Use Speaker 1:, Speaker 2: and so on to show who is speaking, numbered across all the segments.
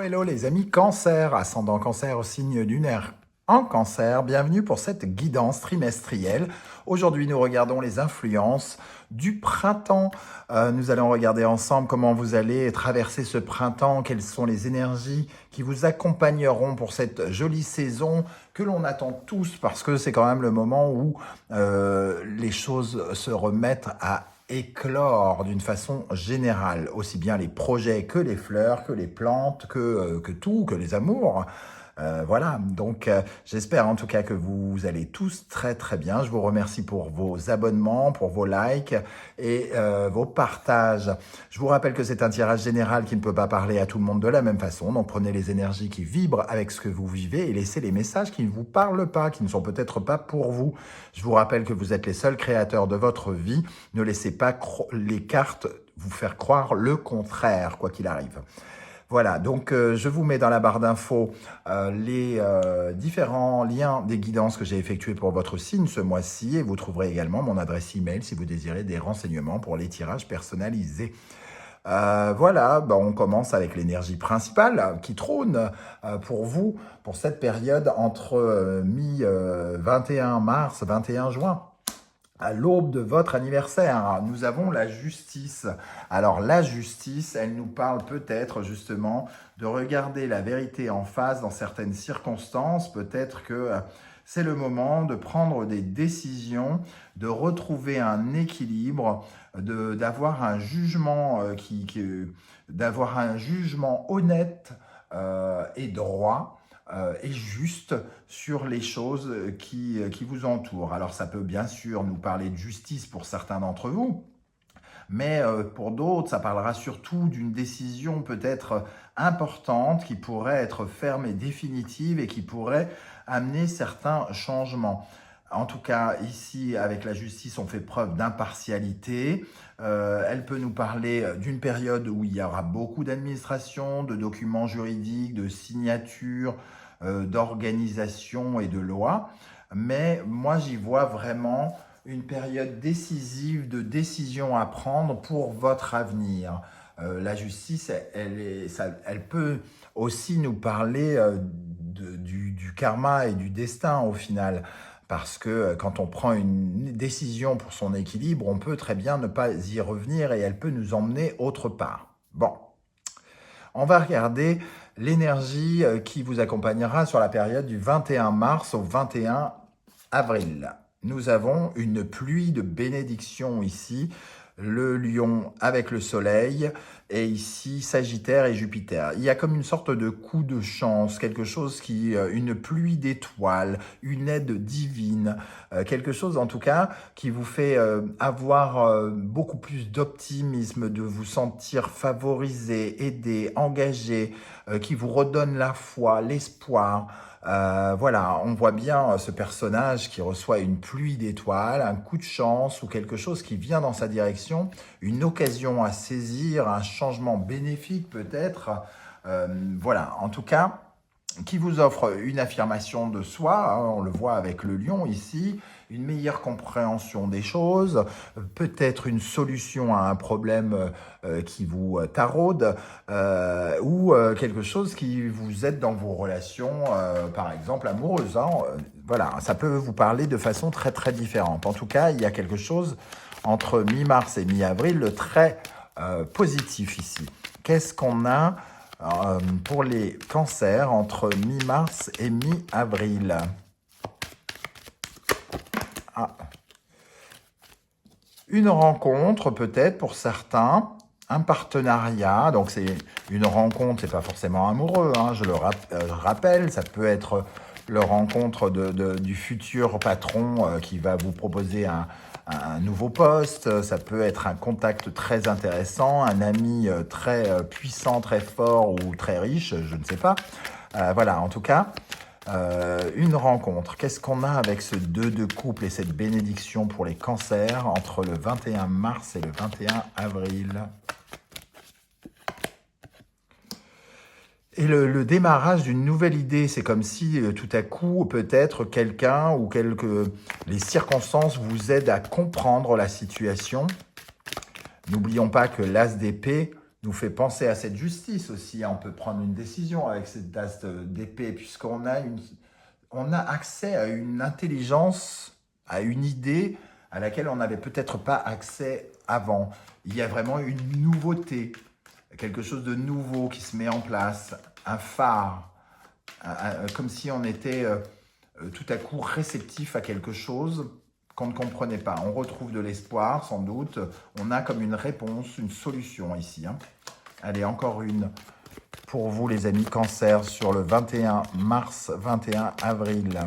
Speaker 1: Hello les amis Cancer, ascendant Cancer au signe lunaire en Cancer, bienvenue pour cette guidance trimestrielle. Aujourd'hui nous regardons les influences du printemps. Nous allons regarder ensemble comment vous allez traverser ce printemps, quelles sont les énergies qui vous accompagneront pour cette jolie saison que l'on attend tous parce que c'est quand même le moment où les choses se remettent à éclore d'une façon générale, aussi bien les projets que les fleurs, que les plantes, que tout, que les amours. Voilà, donc j'espère en tout cas que vous allez tous très très bien. Je vous remercie pour vos abonnements, pour vos likes et vos partages. Je vous rappelle que c'est un tirage général qui ne peut pas parler à tout le monde de la même façon. Donc prenez les énergies qui vibrent avec ce que vous vivez et laissez les messages qui ne vous parlent pas, qui ne sont peut-être pas pour vous. Je vous rappelle que vous êtes les seuls créateurs de votre vie. Ne laissez pas les cartes vous faire croire le contraire, quoi qu'il arrive. Voilà, donc je vous mets dans la barre d'infos les différents liens des guidances que j'ai effectuées pour votre signe ce mois-ci et vous trouverez également mon adresse email si vous désirez des renseignements pour les tirages personnalisés. Voilà, on commence avec l'énergie principale qui trône pour vous pour cette période entre mi-21 mars, 21 juin. À l'aube de votre anniversaire, nous avons la justice. Alors la justice, elle nous parle peut-être justement de regarder la vérité en face dans certaines circonstances. Peut-être que c'est le moment de prendre des décisions, de retrouver un équilibre, d'avoir un jugement d'avoir un jugement honnête et droit. Et juste sur les choses qui vous entourent. Alors ça peut bien sûr nous parler de justice pour certains d'entre vous, mais pour d'autres, ça parlera surtout d'une décision peut-être importante qui pourrait être ferme et définitive et qui pourrait amener certains changements. En tout cas, ici, avec la justice, on fait preuve d'impartialité. Elle peut nous parler d'une période où il y aura beaucoup d'administration, de documents juridiques, de signatures, d'organisation et de lois. Mais moi, j'y vois vraiment une période décisive de décision à prendre pour votre avenir. La justice, elle peut aussi nous parler du karma et du destin au final. Parce que quand on prend une décision pour son équilibre, on peut très bien ne pas y revenir et elle peut nous emmener autre part. Bon, on va regarder l'énergie qui vous accompagnera sur la période du 21 mars au 21 avril. Nous avons une pluie de bénédictions ici, le lion avec le soleil et ici Sagittaire et Jupiter. Il y a comme une sorte de coup de chance, quelque chose une pluie d'étoiles, une aide divine, quelque chose en tout cas qui vous fait avoir beaucoup plus d'optimisme, de vous sentir favorisé, aidé, engagé, qui vous redonne la foi, l'espoir. Voilà, on voit bien ce personnage qui reçoit une pluie d'étoiles, un coup de chance ou quelque chose qui vient dans sa direction, une occasion à saisir, un changement bénéfique peut-être. Voilà, en tout cas, qui vous offre une affirmation de soi, hein, on le voit avec le lion ici, une meilleure compréhension des choses, peut-être une solution à un problème qui vous taraude ou quelque chose qui vous aide dans vos relations, par exemple amoureuses. Hein. Voilà, ça peut vous parler de façon très très différente. En tout cas, il y a quelque chose entre mi-mars et mi-avril de très positif ici. Qu'est-ce qu'on a pour les cancers entre mi-mars et mi-avril? Une rencontre peut-être pour certains, un partenariat, donc c'est une rencontre, c'est pas forcément amoureux, hein, je le rappelle, ça peut être la rencontre du futur patron qui va vous proposer un nouveau poste, ça peut être un contact très intéressant, un ami très puissant, très fort ou très riche, je ne sais pas. Voilà, en tout cas, une rencontre. Qu'est-ce qu'on a avec ce 2 de couple et cette bénédiction pour les cancers entre le 21 mars et le 21 avril? Et le démarrage d'une nouvelle idée, c'est comme si tout à coup, peut-être quelqu'un ou les circonstances vous aident à comprendre la situation. N'oublions pas que l'as d'épée nous fait penser à cette justice aussi. On peut prendre une décision avec cette as d'épée, puisqu'on a, on a accès à une intelligence, à une idée à laquelle on n'avait peut-être pas accès avant. Il y a vraiment une nouveauté, quelque chose de nouveau qui se met en place, un phare, comme si on était tout à coup réceptif à quelque chose qu'on ne comprenait pas. On retrouve de l'espoir, sans doute. On a comme une réponse, une solution ici. Hein. Allez, encore une pour vous, les amis Cancer, sur le 21 mars, 21 avril.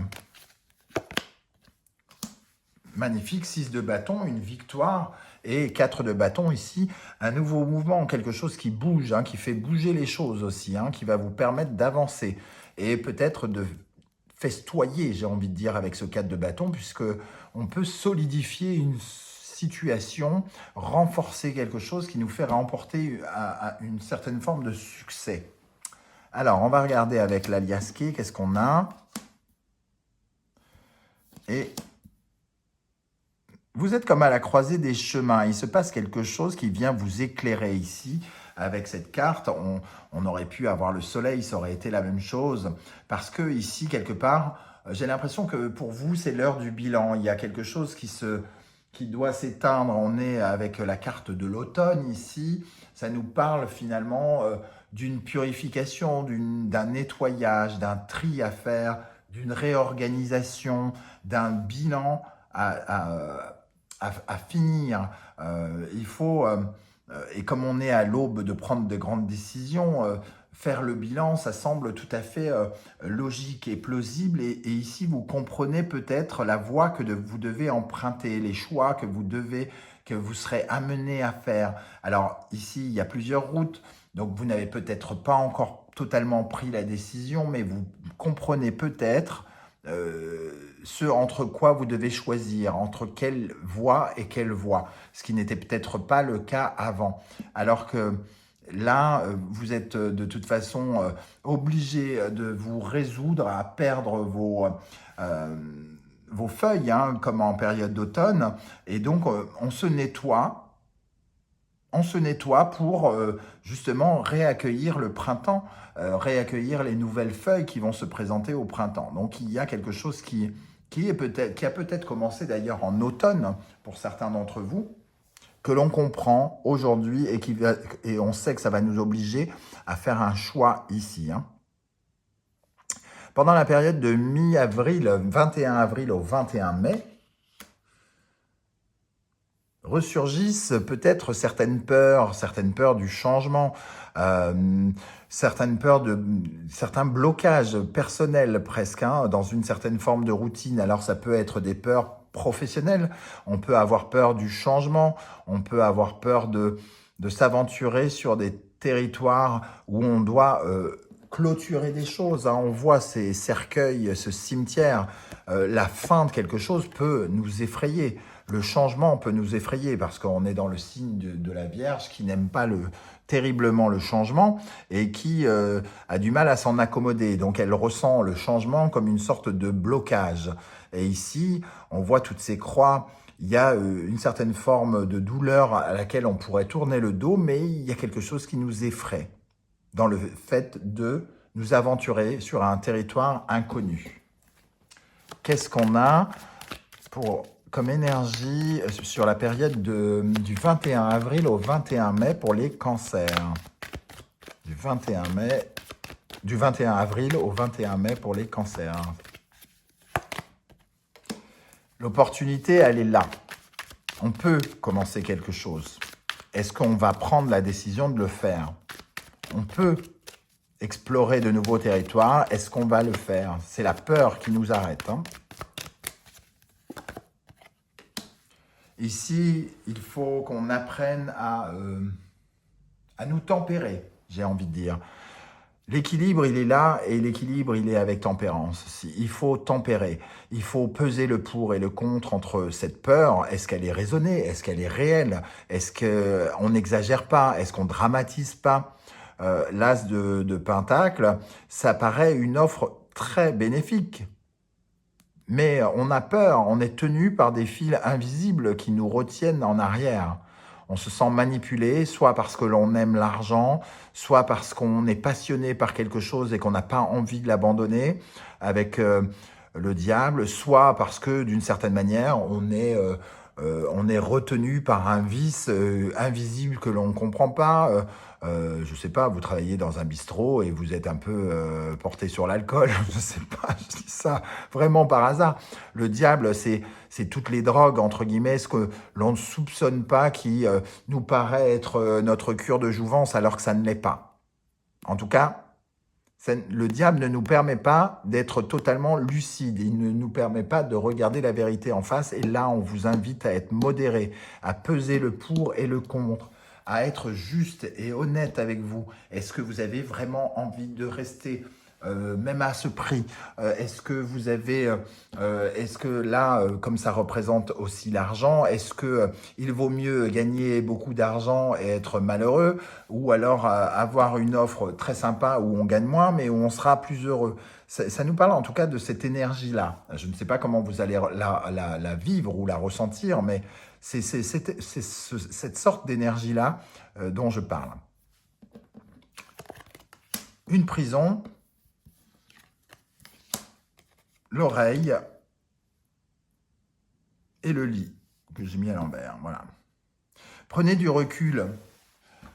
Speaker 1: Magnifique, 6 de bâton, une victoire, et 4 de bâton ici, un nouveau mouvement, quelque chose qui bouge, hein, qui fait bouger les choses aussi, hein, qui va vous permettre d'avancer, et peut-être de festoyer, j'ai envie de dire, avec ce 4 de bâton, puisque on peut solidifier une situation, renforcer quelque chose qui nous fait remporter à une certaine forme de succès. Alors, on va regarder avec l'alias K, qu'est-ce qu'on a? Et vous êtes comme à la croisée des chemins. Il se passe quelque chose qui vient vous éclairer ici. Avec cette carte, on aurait pu avoir le soleil, ça aurait été la même chose. Parce que ici, quelque part, j'ai l'impression que pour vous, c'est l'heure du bilan. Il y a quelque chose qui doit s'éteindre. On est avec la carte de l'automne ici. Ça nous parle finalement d'une purification, d'un nettoyage, d'un tri à faire, d'une réorganisation, d'un bilan à finir. Il faut, et comme on est à l'aube de prendre de grandes décisions, faire le bilan, ça semble tout à fait logique et plausible. Et ici, vous comprenez peut-être la voie que vous devez emprunter, les choix que vous serez amené à faire. Alors ici, il y a plusieurs routes, donc vous n'avez peut-être pas encore totalement pris la décision, mais vous comprenez peut-être ce entre quoi vous devez choisir, entre quelle voie et quelle voie, ce qui n'était peut-être pas le cas avant. Alors que là, vous êtes de toute façon obligé de vous résoudre à perdre vos feuilles, hein, comme en période d'automne, et donc on se nettoie pour justement réaccueillir le printemps, réaccueillir les nouvelles feuilles qui vont se présenter au printemps. Donc il y a quelque chose qui a peut-être commencé d'ailleurs en automne pour certains d'entre vous, que l'on comprend aujourd'hui et on sait que ça va nous obliger à faire un choix ici. Hein. Pendant la période de mi-avril, 21 avril au 21 mai, ressurgissent peut-être certaines peurs du changement, certaines peurs certains blocages personnels presque, hein, dans une certaine forme de routine. Alors ça peut être des peurs professionnelles, on peut avoir peur du changement, on peut avoir peur de s'aventurer sur des territoires où on doit clôturer des choses. Hein. On voit ces cercueils, ce cimetière, la fin de quelque chose peut nous effrayer. Le changement peut nous effrayer parce qu'on est dans le signe de la Vierge qui n'aime pas terriblement le changement et qui a du mal à s'en accommoder. Donc elle ressent le changement comme une sorte de blocage. Et ici, on voit toutes ces croix. Il y a une certaine forme de douleur à laquelle on pourrait tourner le dos, mais il y a quelque chose qui nous effraie dans le fait de nous aventurer sur un territoire inconnu. Qu'est-ce qu'on a comme énergie sur la période du 21 avril au 21 mai pour les cancers? Du 21 avril au 21 mai pour les cancers. L'opportunité, elle est là. On peut commencer quelque chose. Est-ce qu'on va prendre la décision de le faire? On peut explorer de nouveaux territoires. Est-ce qu'on va le faire? C'est la peur qui nous arrête. Hein. Ici, il faut qu'on apprenne à nous tempérer, j'ai envie de dire. L'équilibre, il est là, et l'équilibre, il est avec tempérance. Il faut tempérer, il faut peser le pour et le contre entre cette peur. Est-ce qu'elle est raisonnée? Est-ce qu'elle est réelle? Est-ce qu'on n'exagère pas? Est-ce qu'on dramatise pas? L'as de Pentacle, ça paraît une offre très bénéfique. Mais on a peur, on est tenu par des fils invisibles qui nous retiennent en arrière. on se sent manipulé, soit parce que l'on aime l'argent, soit parce qu'on est passionné par quelque chose et qu'on n'a pas envie de l'abandonner avec le diable, soit parce que d'une certaine manière, on est retenu par un vice invisible que l'on ne comprend pas. Je sais pas, vous travaillez dans un bistrot et vous êtes un peu porté sur l'alcool, je sais pas, je dis ça vraiment par hasard. Le diable, c'est toutes les drogues, entre guillemets, ce que l'on ne soupçonne pas qui nous paraît être notre cure de jouvence alors que ça ne l'est pas. En tout cas, le diable ne nous permet pas d'être totalement lucide, il ne nous permet pas de regarder la vérité en face, et là on vous invite à être modéré, à peser le pour et le contre, à être juste et honnête avec vous. Est-ce que vous avez vraiment envie de rester même à ce prix? Est-ce que vous avez, est-ce que là, comme ça représente aussi l'argent, est-ce que il vaut mieux gagner beaucoup d'argent et être malheureux, ou alors avoir une offre très sympa où on gagne moins mais où on sera plus heureux? Ça nous parle en tout cas de cette énergie-là. Je ne sais pas comment vous allez la vivre ou la ressentir, mais c'est cette sorte d'énergie-là dont je parle. Une prison, l'oreille et le lit que j'ai mis à l'envers. Voilà. Prenez du recul.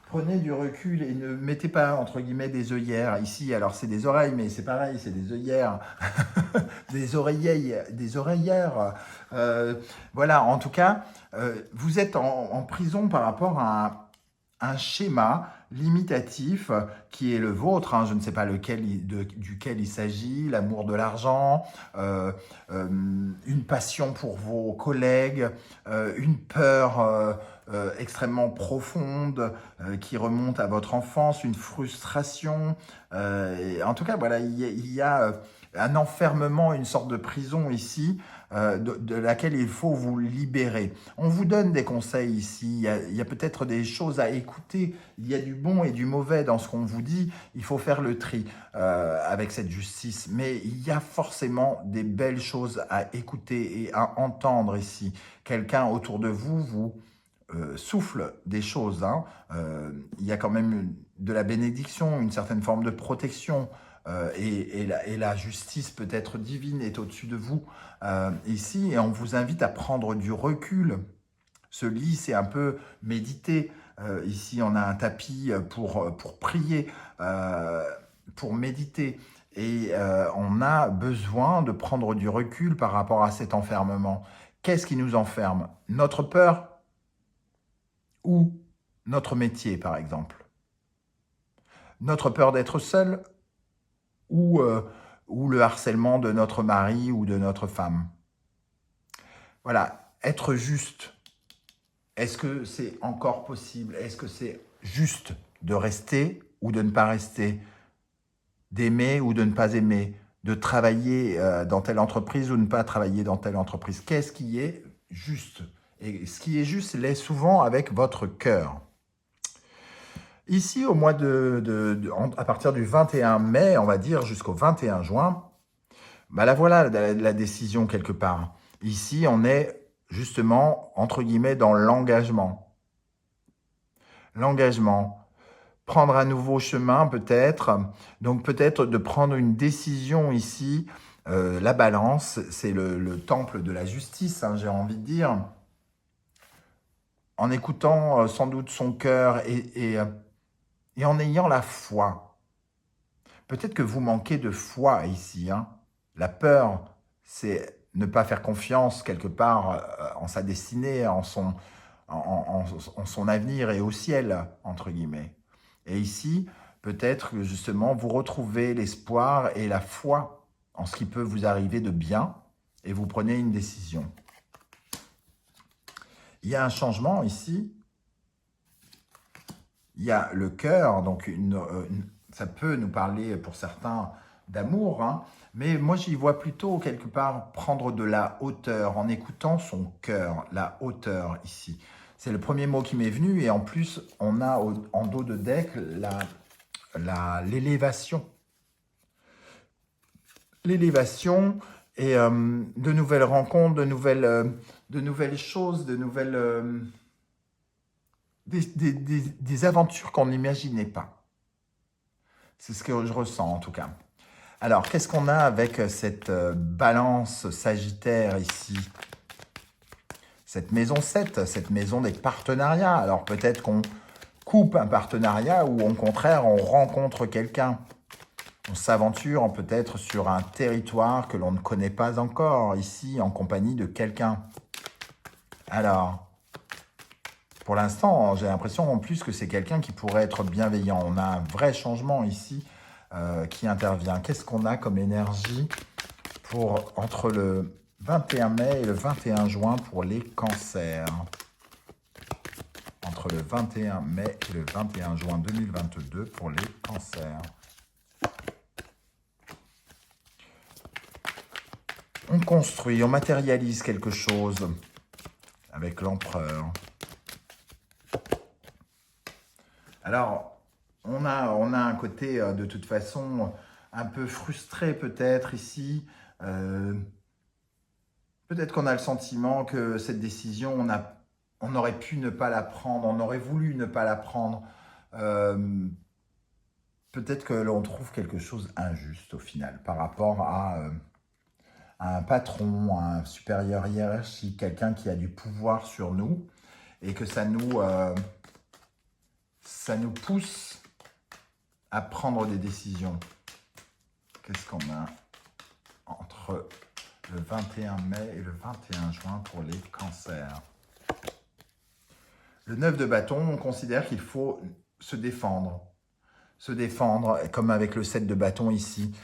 Speaker 1: Prenez du recul et ne mettez pas, entre guillemets, des œillères. Ici, alors c'est des oreilles, mais c'est pareil, c'est des œillères, des oreillères. Voilà, en tout cas, vous êtes en prison par rapport à un schéma limitatif qui est le vôtre, hein, je ne sais pas duquel il s'agit, l'amour de l'argent, une passion pour vos collègues, une peur extrêmement profonde qui remonte à votre enfance, une frustration. En tout cas, voilà, il y a un enfermement, une sorte de prison ici, de laquelle il faut vous libérer. On vous donne des conseils ici, il y a peut-être des choses à écouter, il y a du bon et du mauvais dans ce qu'on vous dit, il faut faire le tri avec cette justice, mais il y a forcément des belles choses à écouter et à entendre ici. Quelqu'un autour de vous souffle des choses, hein. Il y a quand même de la bénédiction, une certaine forme de protection, et la justice peut-être divine est au-dessus de vous ici, et on vous invite à prendre du recul. Ce lit, c'est un peu méditer. Ici, on a un tapis pour prier, pour méditer. Et on a besoin de prendre du recul par rapport à cet enfermement. Qu'est-ce qui nous enferme? Notre peur ou notre métier, par exemple? Notre peur d'être seul ou le harcèlement de notre mari ou de notre femme? Voilà, être juste. Est-ce que c'est encore possible? Est-ce que c'est juste de rester ou de ne pas rester? D'aimer ou de ne pas aimer? De travailler dans telle entreprise ou ne pas travailler dans telle entreprise? Qu'est-ce qui est juste? Et ce qui est juste l'est souvent avec votre cœur. Ici, au mois à partir du 21 mai, on va dire, jusqu'au 21 juin, bah là voilà la décision quelque part. Ici, on est justement, entre guillemets, dans l'engagement. L'engagement. Prendre un nouveau chemin peut-être. Donc peut-être de prendre une décision ici. La balance, c'est le temple de la justice, hein, j'ai envie de dire. En écoutant sans doute son cœur et en ayant la foi. Peut-être que vous manquez de foi ici, hein. La peur, c'est ne pas faire confiance quelque part en sa destinée, en son avenir et au ciel, entre guillemets. Et ici, peut-être que justement, vous retrouvez l'espoir et la foi en ce qui peut vous arriver de bien et vous prenez une décision. Il y a un changement ici. Il y a le cœur, donc ça peut nous parler pour certains d'amour, hein, mais moi j'y vois plutôt quelque part prendre de la hauteur en écoutant son cœur, la hauteur ici. C'est le premier mot qui m'est venu et en plus on a en dos de deck l'élévation. L'élévation et de nouvelles rencontres, de nouvelles choses, de nouvelles... des aventures qu'on n'imaginait pas. C'est ce que je ressens en tout cas. Alors, qu'est-ce qu'on a avec cette balance sagittaire ici? Cette maison 7, cette maison des partenariats. Alors peut-être qu'on coupe un partenariat ou au contraire, on rencontre quelqu'un. On s'aventure peut-être sur un territoire que l'on ne connaît pas encore, ici, en compagnie de quelqu'un. Alors, pour l'instant, j'ai l'impression en plus que c'est quelqu'un qui pourrait être bienveillant. On a un vrai changement ici qui intervient. Qu'est-ce qu'on a comme énergie pour entre le 21 mai et le 21 juin pour les cancers? Entre le 21 mai et le 21 juin 2022 pour les cancers. On construit, on matérialise quelque chose avec l'empereur. Alors, on a un côté de toute façon un peu frustré peut-être ici. Peut-être qu'on a le sentiment que cette décision, on aurait pu ne pas la prendre, on aurait voulu ne pas la prendre. Peut-être que l'on trouve quelque chose injuste au final par rapport à un patron, à un supérieur hiérarchique, quelqu'un qui a du pouvoir sur nous et que ça nous pousse à prendre des décisions. Qu'est-ce qu'on a entre le 21 mai et le 21 juin pour les cancers? Le 9 de bâton, on considère qu'il faut se défendre. Se défendre, comme avec le 7 de bâton ici.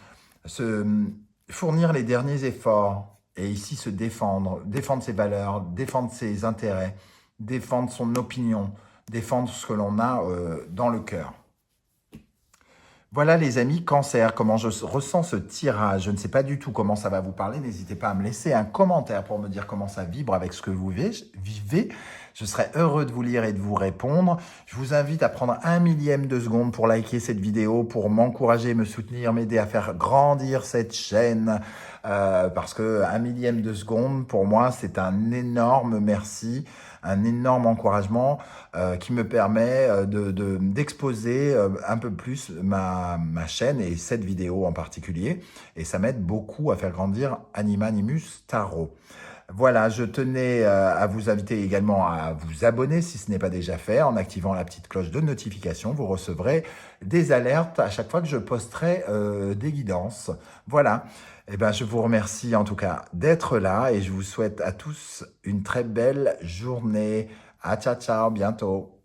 Speaker 1: Fournir les derniers efforts. Et ici, se défendre. Défendre ses valeurs, défendre ses intérêts, défendre son opinion, défendre ce que l'on a dans le cœur. Voilà les amis, cancer, comment je ressens ce tirage. Je ne sais pas du tout comment ça va vous parler. N'hésitez pas à me laisser un commentaire pour me dire comment ça vibre avec ce que vous vivez. Je serai heureux de vous lire et de vous répondre. Je vous invite à prendre 1/1000 de seconde pour liker cette vidéo, pour m'encourager, me soutenir, m'aider à faire grandir cette chaîne. Parce que 1/1000 de seconde, pour moi, c'est un énorme merci, un énorme encouragement qui me permet d'exposer un peu plus ma chaîne et cette vidéo en particulier. Et ça m'aide beaucoup à faire grandir Anima Animus Tarot. Voilà, je tenais à vous inviter également à vous abonner si ce n'est pas déjà fait. En activant la petite cloche de notification, vous recevrez des alertes à chaque fois que je posterai des guidances. Voilà, eh ben, je vous remercie en tout cas d'être là et je vous souhaite à tous une très belle journée. À ciao, ciao, bientôt.